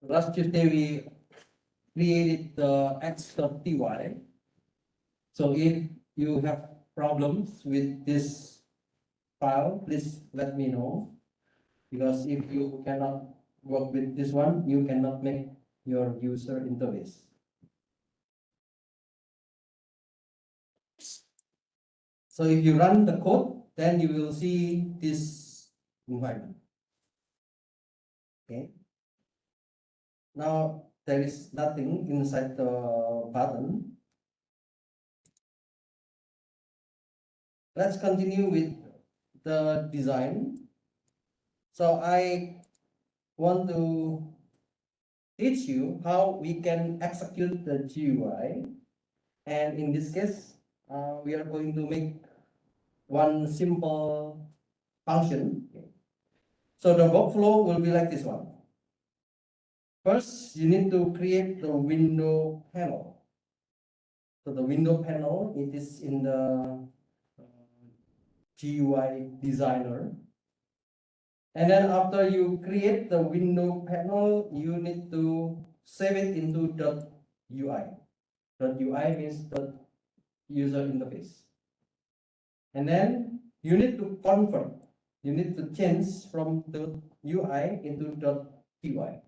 last Tuesday we created the x.py. So if you have problems with this file, please let me know, because if you cannot work with this one, you cannot make your user interface. So if you run the code, then you will see this environment. Okay. Now there is nothing inside the button. Let's continue with the design. So I want to teach you how we can execute the GUI, and in this case we are going to make one simple function. So the workflow will be like this one. First, you need to create the window panel. So the window panel, it is in the GUI designer. And then after you create the window panel, you need to save it into .ui. .ui means the user interface. And then you need to convert. You need to change from the UI into .py.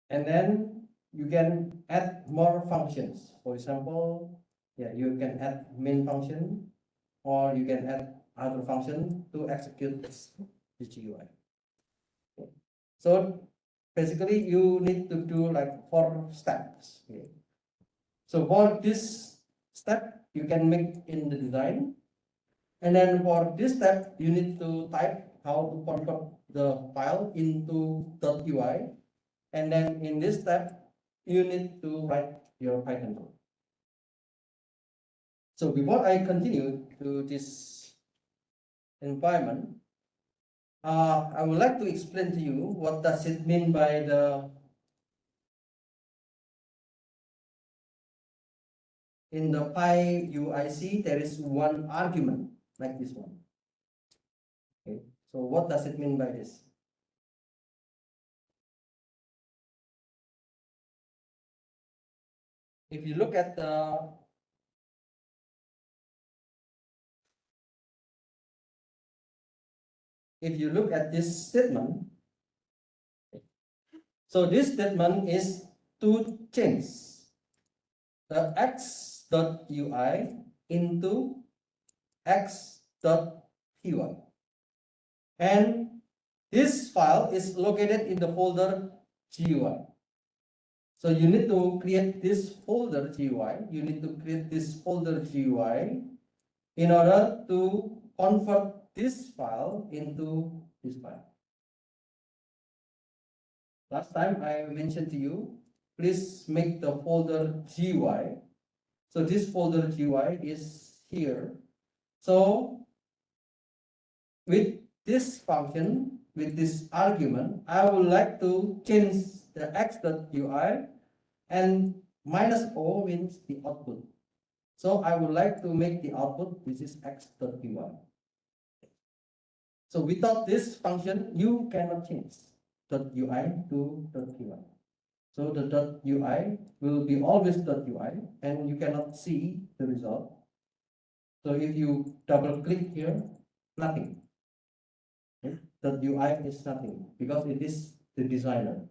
And then you can add more functions. For example, you can add main function, or you can add other function to execute this GUI. Okay. So basically, you need to do like 4 steps. Okay. So for this step, you can make in the design, and then for this step, you need to type how to convert the file into .ui, and then in this step, you need to write your Python code. So before I continue to this environment, I would like to explain to you what does it mean by the in the PyUIC there is one argument like this one. Okay, so what does it mean by this? If you look at the this statement, so this statement is to change the x.ui into x.py, and this file is located in the folder GUI. So you need to create this folder GUI. You need to create this folder GUI in order to convert this file into this file. Last time I mentioned to you, please make the folder GUI. So this folder GUI is here. So with this function, with this argument, I would like to change the x.ui, and -o means the output. So I would like to make the output, which is x.py. So without this function, you cannot change .ui to .py. So the .ui will be always .ui, and you cannot see the result. So if you double click here, nothing. Okay? .ui is nothing because it is the designer.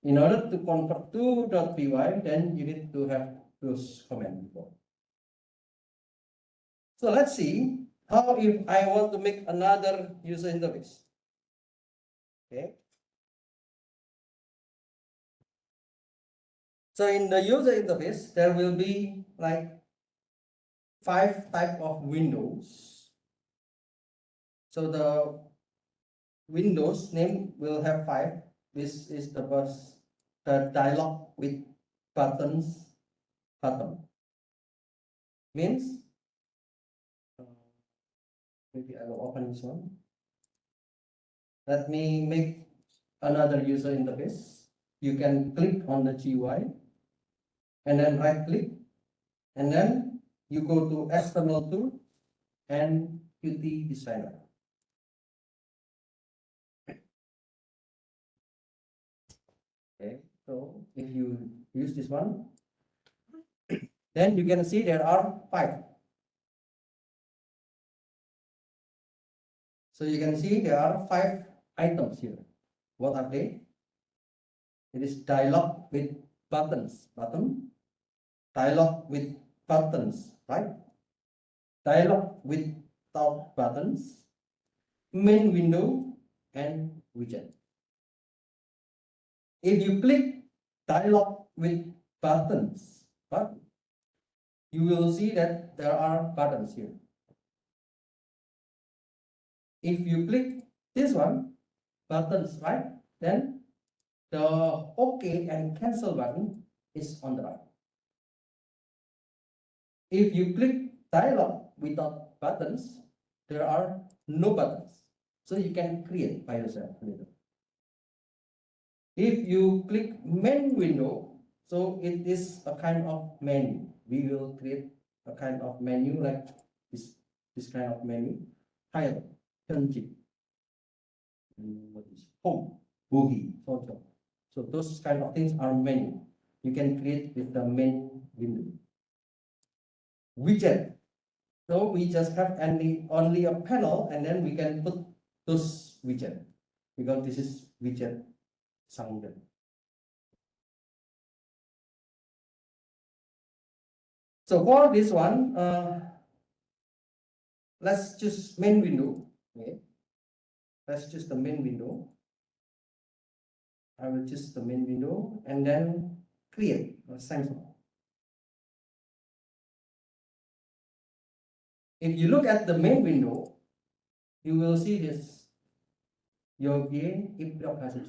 In order to convert to .py, then you need to have those comments before. So let's see how if I want to make another user interface. Okay. So in the user interface, there will be like 5 type of windows. So the windows name will have 5. This is the first, the dialog with buttons button. Means maybe I will open this one. Let me make another user interface. You can click on the GUI and then right click, and then you go to external tool and Qt designer. Okay, so if you use this one, then you can see there are 5. So you can see there are 5 items here. What are they? It is dialog with buttons, dialog with buttons, right? Dialog with top buttons, main window, and widget. If you click dialog with buttons, you will see that there are buttons here. If you click this one, buttons, right? Then the OK and cancel button is on the right. If you click dialog without buttons, there are no buttons. So you can create by yourself later. If you click main window, so it is a kind of menu. We will create a kind of menu like this kind of menu. Title, 현직, what is home, boogie, photo. So those kind of things are menu. You can create with the main window. Widget. So we just have only a panel, and then we can put those widget, because this is widget sounded. So for this one, let's choose main window. Okay, let's choose the main window. I will choose the main window and then create a sensor. If you look at the main window, you will see this. Yogi Ibrak has it.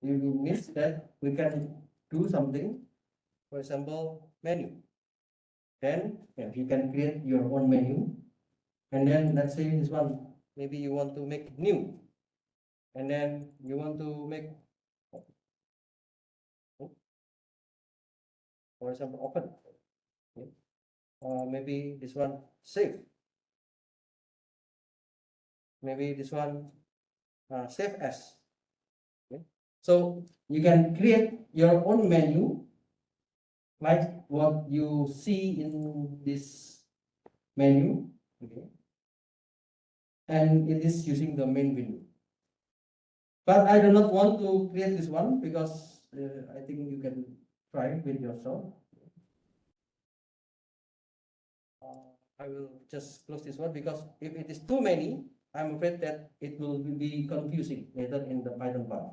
It means that we can do something. For example, menu. Then you can create your own menu. And then let's say this one, maybe you want to make new. And then you want to make, for example, open. Okay. Maybe this one, save. Maybe this one, save as. Okay. So you can create your own menu like what you see in this menu. Okay. And it is using the main window. But I do not want to create this one because I think you can try with yourself. I will just close this one because if it is too many, I'm afraid that it will be confusing later in the Python part.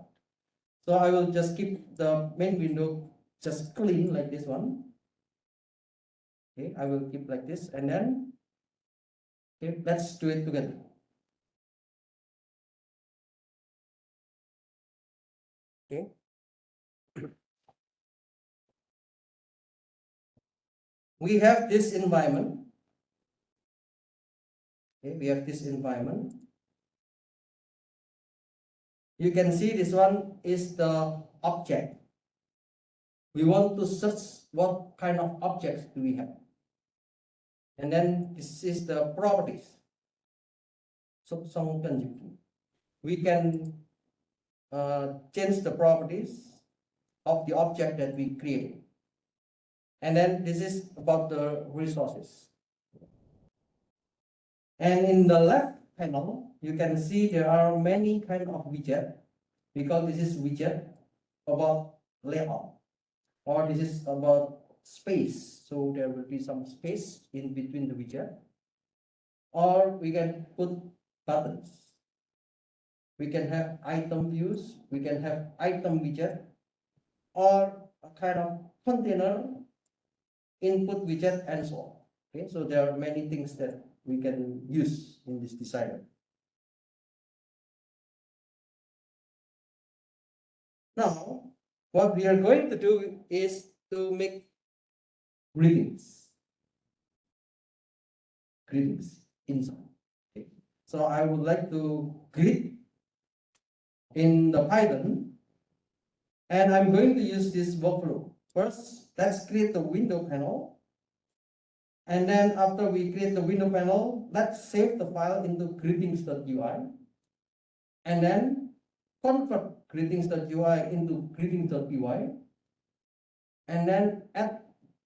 So I will just keep the main window just clean like this one. Okay, I will keep like this, and then okay, let's do it together. Okay. We have this environment. Okay, we have this environment. You can see this one is the object. We want to search what kind of objects do we have. And then this is the properties. So we can change the properties of the object that we created. And then this is about the resources. And in the left panel, you can see there are many kind of widget, because this is widget about layout, or this is about space. So there will be some space in between the widget, or we can put buttons. We can have item views, we can have item widget, or a kind of container input widget, and so on. Okay, so there are many things that we can use in this designer. Now, what we are going to do is to make greetings. Greetings inside. Okay. So I would like to greet in the Python, and I'm going to use this workflow. First, let's create the window panel. And then after we create the window panel, let's save the file into greetings.ui. And then convert greetings.ui into greetings.py, and then add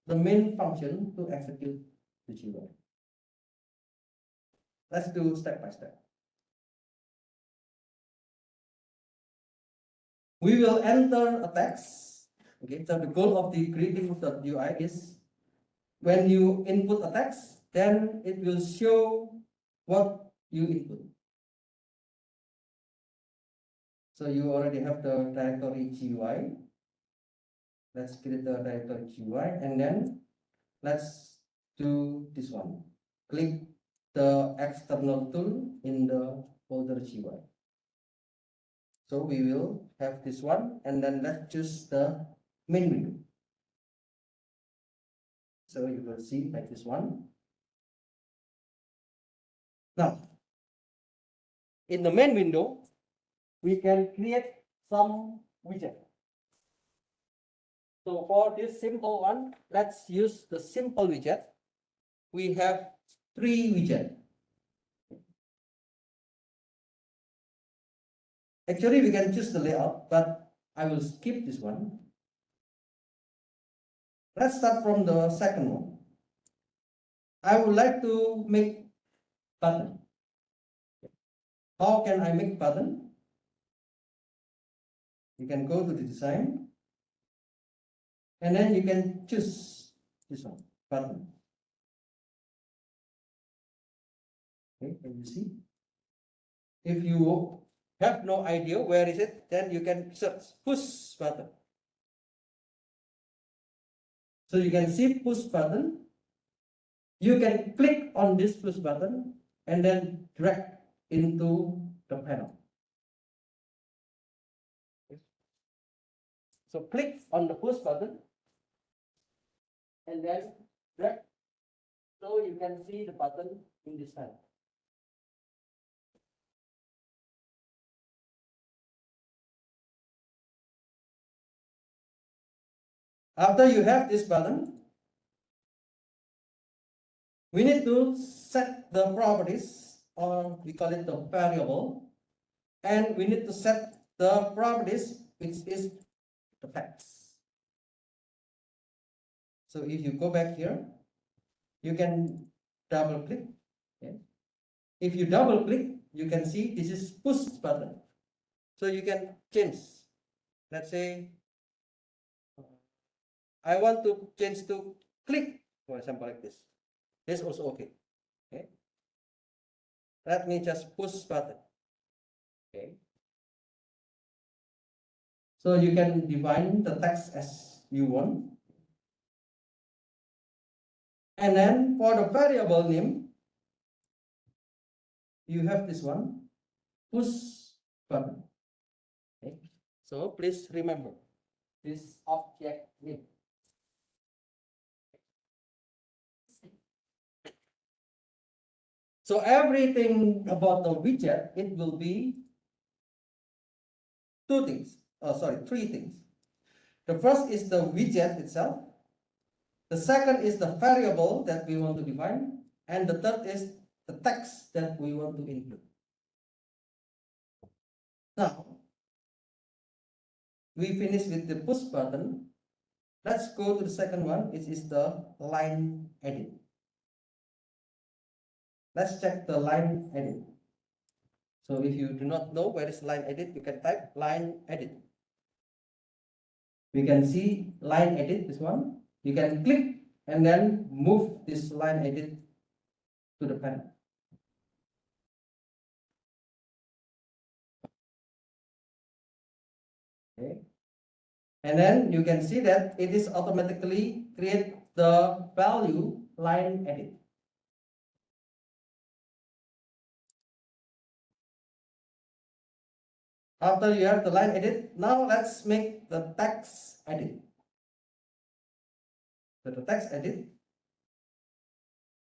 the main function to execute the GUI. Let's do step by step. We will enter a text. Okay, so the goal of the greetings.ui is when you input a text, then it will show what you input. So you already have the directory GUI. Let's create the directory GUI, and then let's do this one. Click the external tool in the folder GUI. So we will have this one, and then let's choose the main window. So you will see like this one. Now, in the main window, we can create some widget. So for this simple one, let's use the simple widget. We have 3 widgets. Actually, we can choose the layout, but I will skip this one. Let's start from the second one. I would like to make button. How can I make button? You can go to the design, and then you can choose this one, button. Okay, can you see? If you have no idea where is it, then you can search push button. So you can see push button. You can click on this push button and then drag into the panel. So click on the push button and then drag so you can see the button in this panel. After you have this button, we need to set the properties, or we call it the variable, and we need to set the properties which is the text. So if you go back here, you can double click. Okay. If you double click, you can see this is push button. So you can change. Let's say I want to change to click, for example, like this. This is also okay. Okay. Let me just push button. Okay. So you can define the text as you want. And then for the variable name, you have this one, push button. Okay. So please remember this object name. So everything about the widget, it will be three things. The first is the widget itself. The second is the variable that we want to define. And the third is the text that we want to include. Now, we finish with the push button. Let's go to the second one, which is the line edit. Let's check the line edit. So if you do not know where is line edit, you can type line edit. We can see line edit, this one. You can click and then move this line edit to the panel. Okay. And then you can see that it is automatically create the value line edit. After you have the line edit, now let's make the text edit. So the text edit,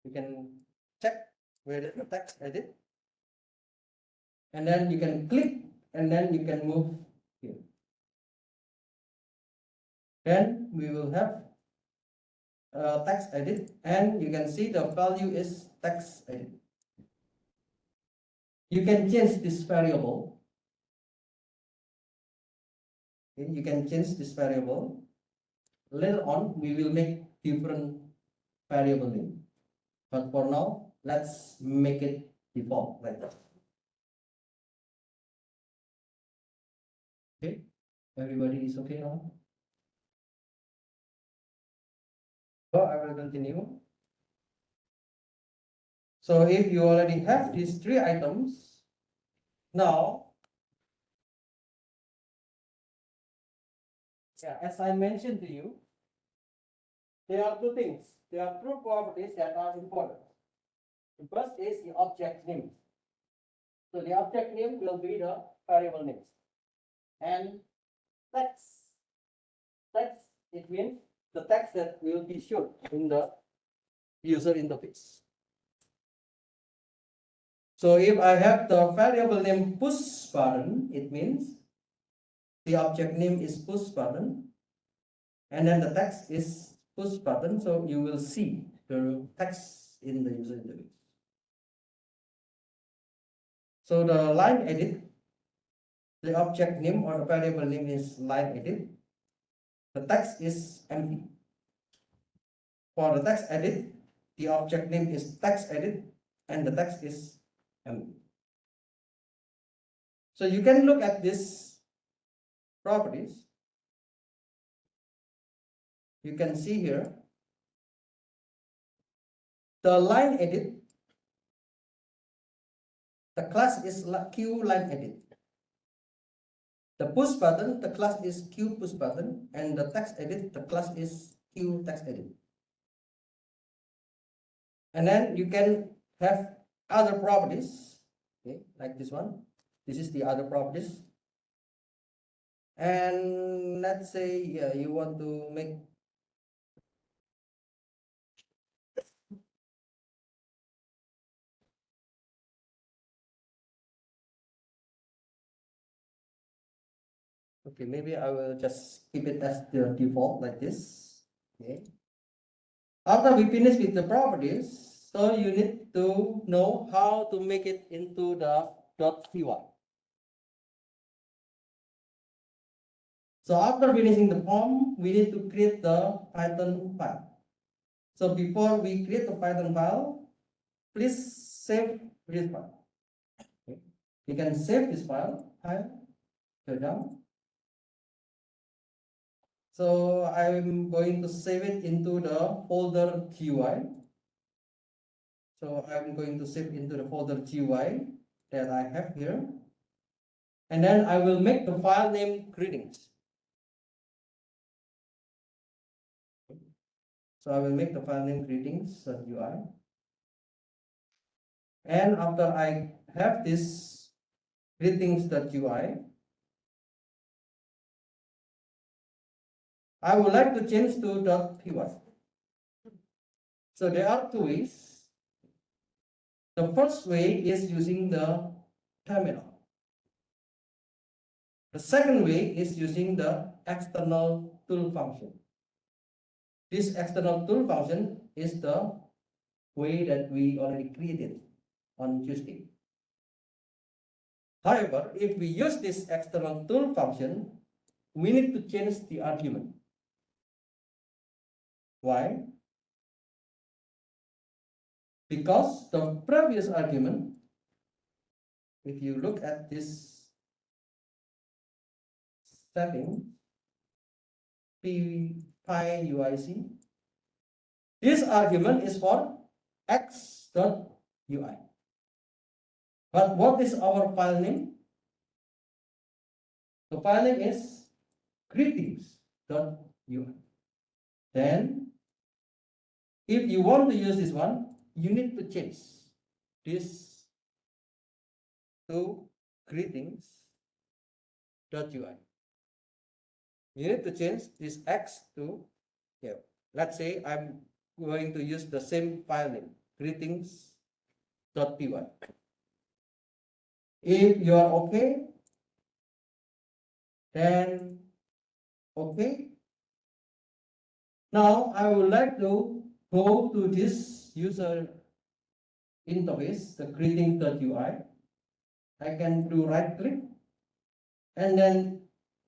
you can check where is the text edit, and then you can click and then you can move here. Then we will have text edit, and you can see the value is text edit. You can change this variable. Okay, you can change this variable. Later on, we will make different variable name. But for now, let's make it default like that. Okay, everybody is okay now? So I will continue. So if you already have these three items, now, yeah, as I mentioned to you, there are two things. There are two properties that are important. The first is the object name. So the object name will be the variable name. And text. Text, it means the text that will be shown in the user interface. So if I have the variable name push button, it means the object name is push button, and then the text is push button. So you will see the text in the user interface. So the line edit, the object name or the variable name is line edit. The text is empty. For the text edit, the object name is text edit, and the text is empty. So you can look at these properties. You can see here the line edit, the class is Q line edit. The push button, the class is Q push button, and the text edit, the class is Q text edit. And then you can have other properties, okay, like this one. This is the other properties. And let's say you want to make okay, maybe I will just keep it as the default like this. Okay. After we finish with the properties, so you need to know how to make it into the .py. So after finishing the form, we need to create the Python file. So before we create the Python file, please save this file. Okay. You can save this file. Go down. So I'm going to save it into the folder GUI. So I'm going to save into the folder GUI that I have here. And then I will make the file name greetings. So I will make the file name greetings.ui. And after I have this greetings.ui, I would like to change to .py. So there are two ways. The first way is using the terminal. The second way is using the external tool function. This external tool function is the way that we already created on Tuesday. However, if we use this external tool function, we need to change the argument. Why? Because the previous argument, if you look at this setting, PyUIC, this argument is for x.ui. But what is our file name? The file name is greetings.ui. Then, if you want to use this one, you need to change this to greetings.ui. You need to change this x to, yeah, let's say I'm going to use the same file name, greetings.py. If you are okay, then okay. Now I would like to go to this user interface, the greetings.ui. I can do right click and then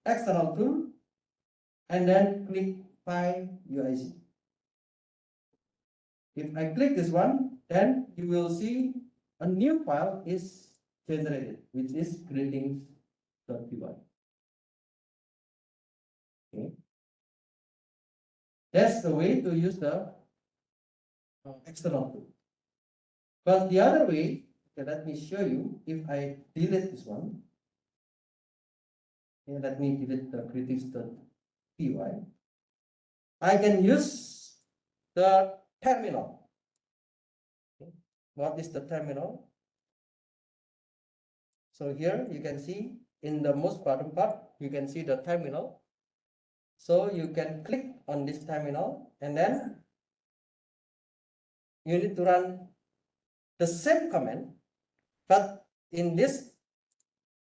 external tool, and then click File UIC. If I click this one, then you will see a new file is generated, which is greetings.py. Okay. That's the way to use the external tool. But the other way, okay, let me show you. If I delete this one, okay, let me delete the greetings.py. I can use the terminal. Okay. What is the terminal? So here you can see in the most bottom part, you can see the terminal. So you can click on this terminal, and then you need to run the same command, but in this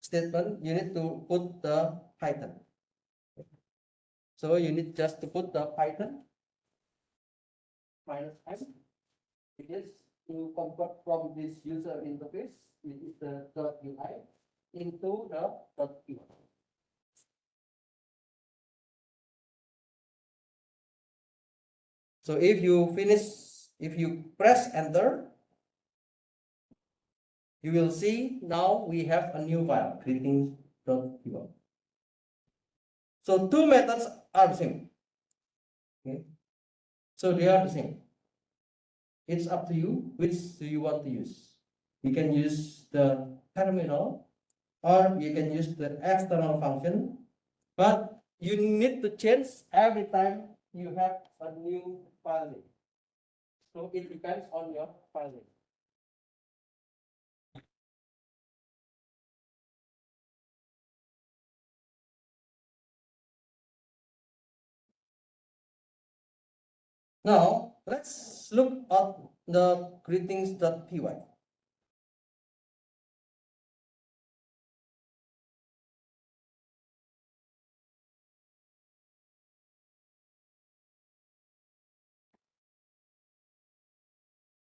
statement you need to put the Python. So you need just to put the Python -m. It is to convert from this user interface, which is the .ui, into the .py. So if you press enter, you will see now we have a new file, greetings.py. So two methods are the same. Okay. So they are the same. It's up to you which do you want to use. You can use the terminal, or you can use the external function, but you need to change every time you have a new file name. So it depends on your file name. Now let's look at the greetings.py.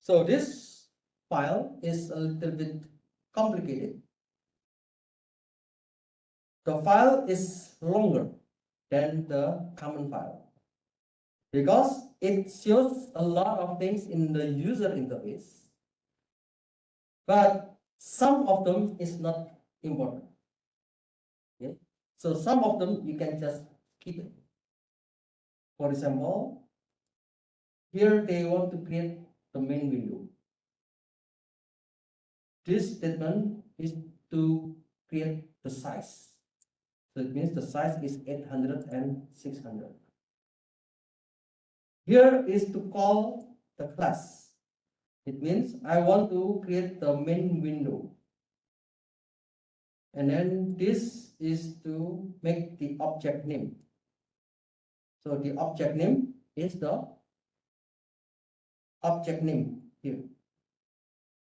So this file is a little bit complicated. The file is longer than the common file because it shows a lot of things in the user interface, but some of them is not important. Okay? So some of them you can just keep it. For example, here they want to create the main window. This statement is to create the size. So it means the size is 800 and 600. Here is to call the class. It means I want to create the main window. And then this is to make the object name. So the object name is the object name here.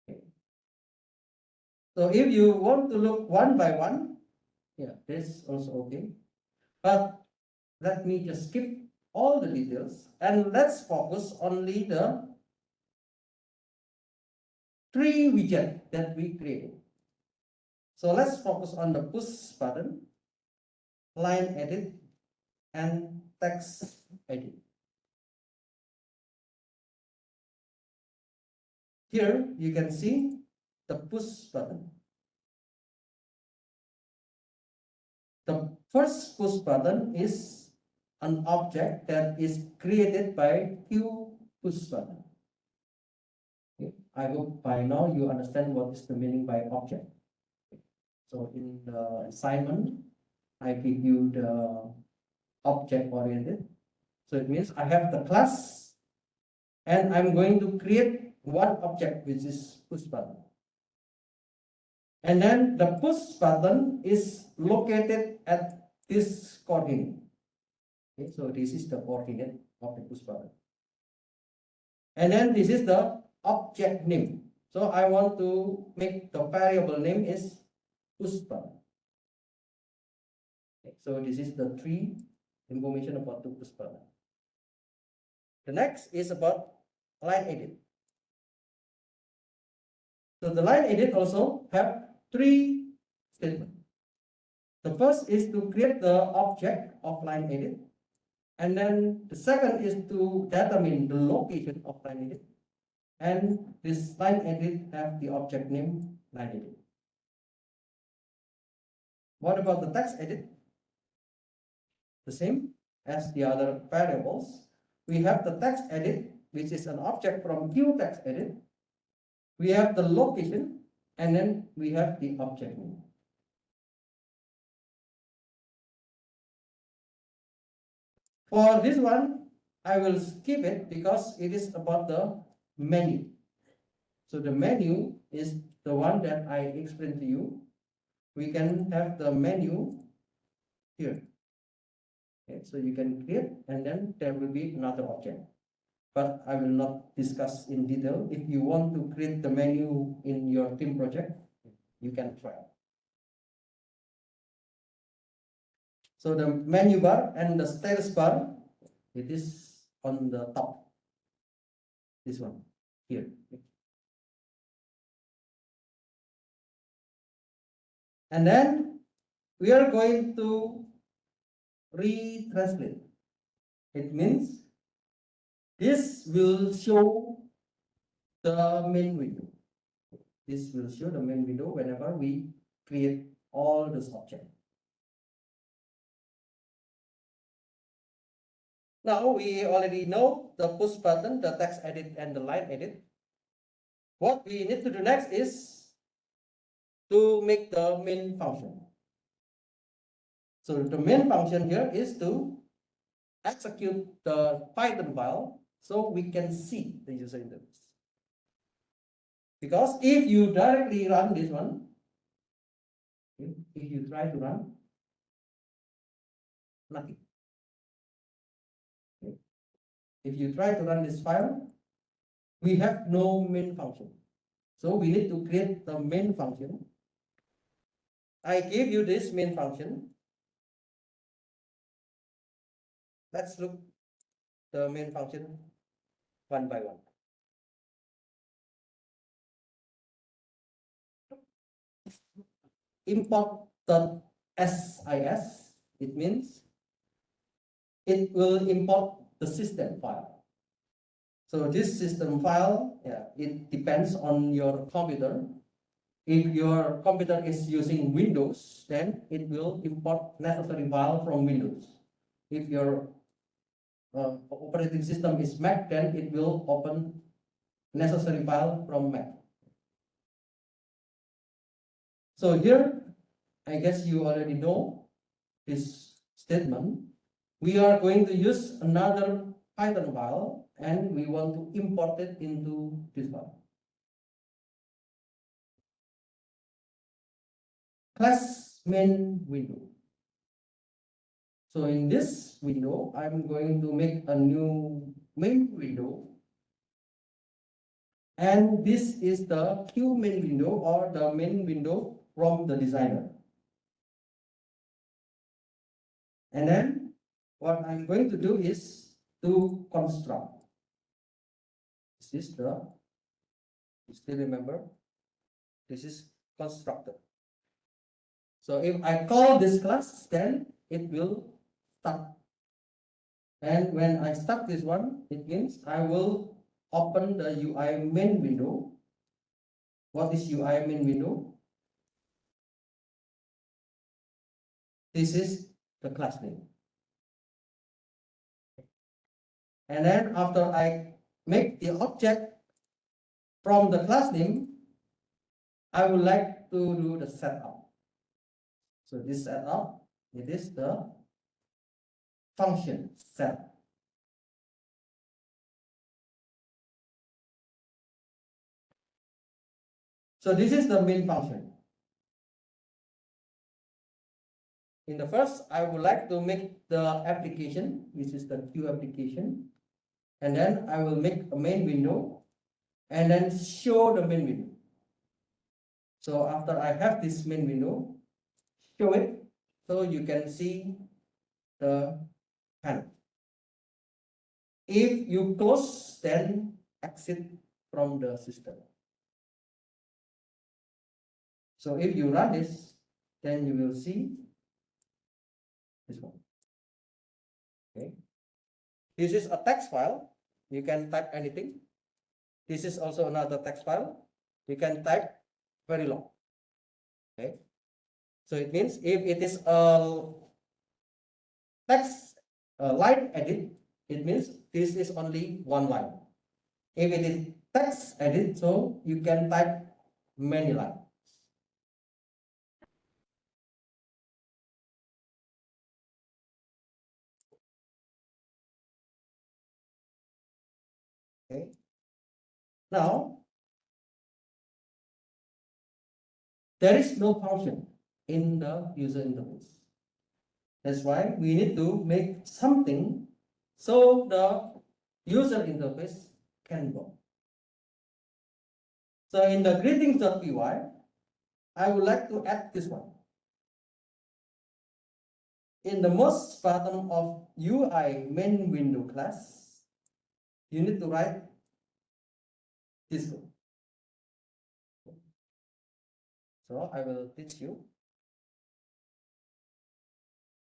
Okay. So if you want to look one by one, yeah, this also okay. But let me just skip all the details and let's focus only the three widgets that we created. So let's focus on the push button, line edit, and text edit. Here you can see the push button. The first push button is an object that is created by Q push button. Okay. I hope by now you understand what is the meaning by object. So in the assignment, I give you the object oriented. So it means I have the class and I'm going to create one object which is push button. And then the push button is located at this coordinate. Okay, so this is the coordinate of the push button. And then this is the object name. So I want to make the variable name is push button. Okay, so this is the three information about the push button. The next is about line edit. So the line edit also have three statements. The first is to create the object of line edit, and then the second is to determine the location of line edit, and this line edit have the object name line edit. What about the text edit? The same as the other variables. We have the text edit, which is an object from text edit. We have the location, and then we have the object name. For this one, I will skip it because it is about the menu. So the menu is the one that I explained to you. We can have the menu here. Okay, so you can create, and then there will be another object. But I will not discuss in detail. If you want to create the menu in your team project, you can try. So the menu bar and the status bar, it is on the top. This one here. And then we are going to retranslate. It means this will show the main window. This will show the main window whenever we create all this object. Now we already know the push button, the text edit, and the line edit. What we need to do next is to make the main function. So the main function here is to execute the Python file so we can see the user interface. Because if you directly run this one, if you try to run, nothing. If you try to run this file, we have no main function. So we need to create the main function. I gave you this main function. Let's look the main function one by one. Import.sis, it means it will import the system file. So this system file, it depends on your computer. If your computer is using Windows, then it will import necessary file from Windows. If your operating system is Mac, then it will open necessary file from Mac. So here, I guess you already know this statement. We are going to use another Python file, and we want to import it into this file. Class main window. So in this window, I'm going to make a new main window. And this is the Q main window, or the main window from the designer. And then what I'm going to do is to construct. This is the, you still remember? This is constructor. So if I call this class, then it will start. And when I start this one, it means I will open the UI main window. What is UI main window? This is the class name. And then after I make the object from the class name, I would like to do the setup. So this setup, it is the function setup. So this is the main function. In the first, I would like to make the application, which is the Q application, and then I will make a main window and then show the main window. So after I have this main window, show it so you can see the panel. If you close, then exit from the system. So if you run this, then you will see This one. Okay. This is a text file. You can type anything. This is also another text file. You can type very long. Okay. So it means if it is a text line edit, it means this is only one line. If it is text edit, so you can type many lines. Okay. Now, there is no function in the user interface. That's why we need to make something so the user interface can work. So in the greetings.py, I would like to add this one. In the most bottom of UI main window class, you need to write this code. So I will teach you.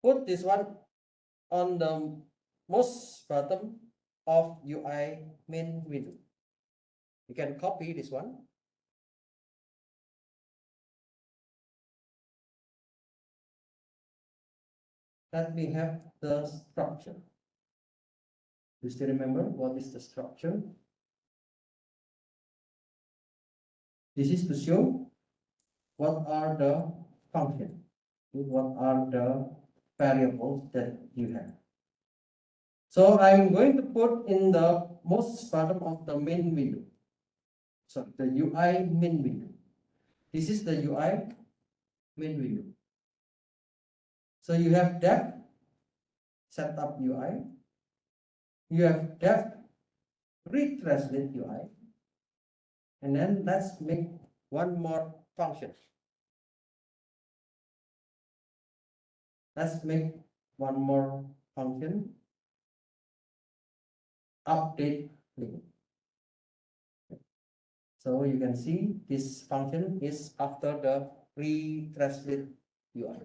Put this one on the most bottom of UI main window. You can copy this one. Let me have the structure. You still remember what is the structure? This is to show what are the functions, what are the variables that you have. So I'm going to put in the most bottom of the main window. So the UI main window. This is the UI main window. So you have dev setup UI. You have dev retranslate UI. And then let's make one more function. Let's make one more function. Update link. So you can see this function is after the retranslate UI.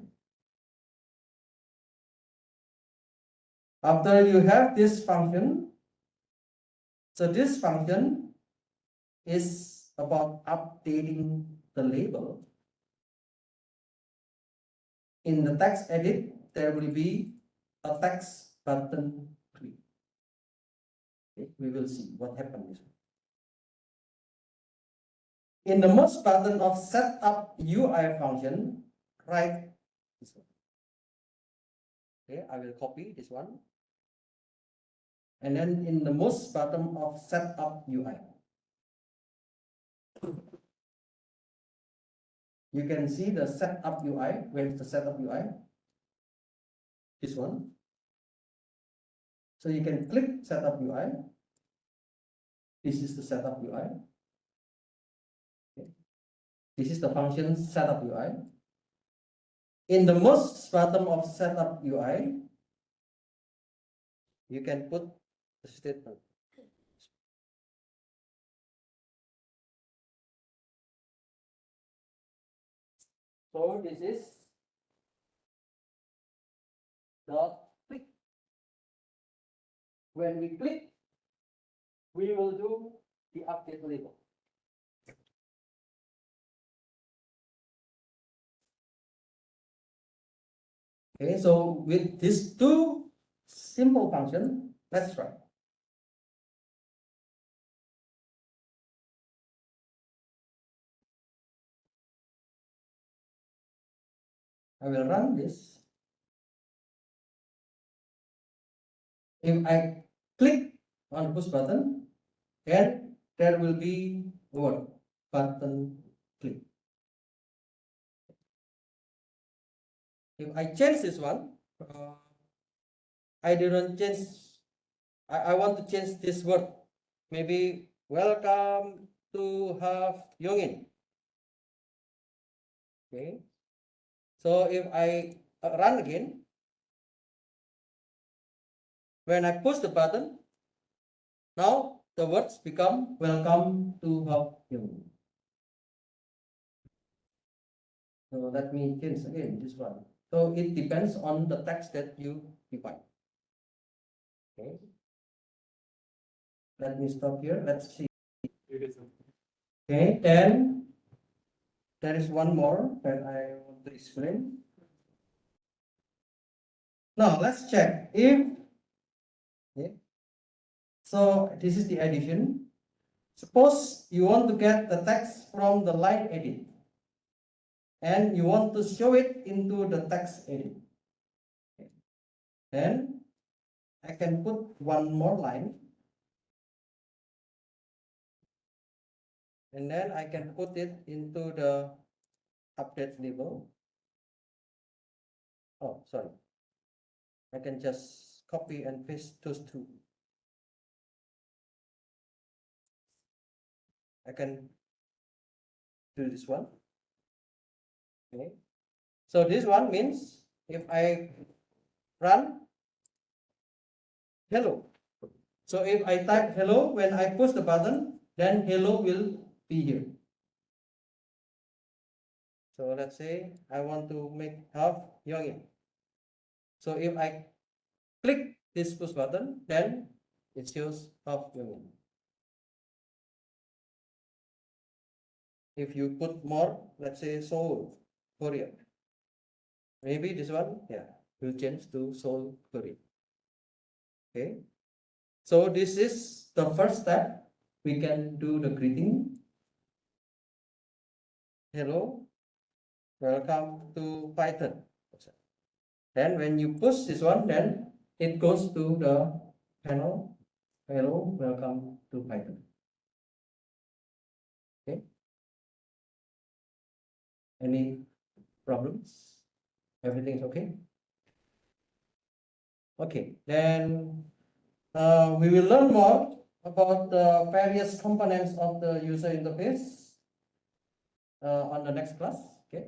After you have this function, so this function is about updating the label. In the text edit, there will be a text button click. Okay, we will see what happens. In the most button of setup UI function, write this one. Okay, I will copy this one. And then in the most bottom of setup UI, you can see the setup UI. Where is the setup UI? This one. So you can click setup UI. This is the setup UI. Okay. This is the function setup UI. In the most bottom of setup UI, you can put the statement. So this is dot click. When we click, we will do the update label. Okay, so with these two simple functions, let's try. I will run this. If I click on the push button, then there will be what? Button click. If I change this one, I didn't change. I want to change this word. Maybe welcome to have Yongin. Okay. So if I run again, when I push the button, now the words become welcome to have Yongin. So let me change again this one. So it depends on the text that you define. Okay. Let me stop here. Let's see. Okay, then there is one more that I want to explain. Now let's check if, okay. So this is the addition. Suppose you want to get the text from the line edit and you want to show it into the text edit. Okay. Then I can put one more line and then I can put it into the update label. Oh, sorry. I can just copy and paste those two. I can do this one. Okay. So this one means if I run hello. So if I type hello, when I push the button, then hello will be here. So let's say I want to make half Yongin. So if I click this push button, then it shows half Yongin. If you put more, let's say Seoul, Korea. Maybe this one, yeah, will change to Seoul, Korea. Okay. So this is the first step. We can do the greeting. Hello, welcome to Python. Then when you push this one, then it goes to the panel. Hello, welcome to Python. Okay. Any problems? Everything is okay? Okay, then we will learn more about the various components of the user interface on the next class. Okay.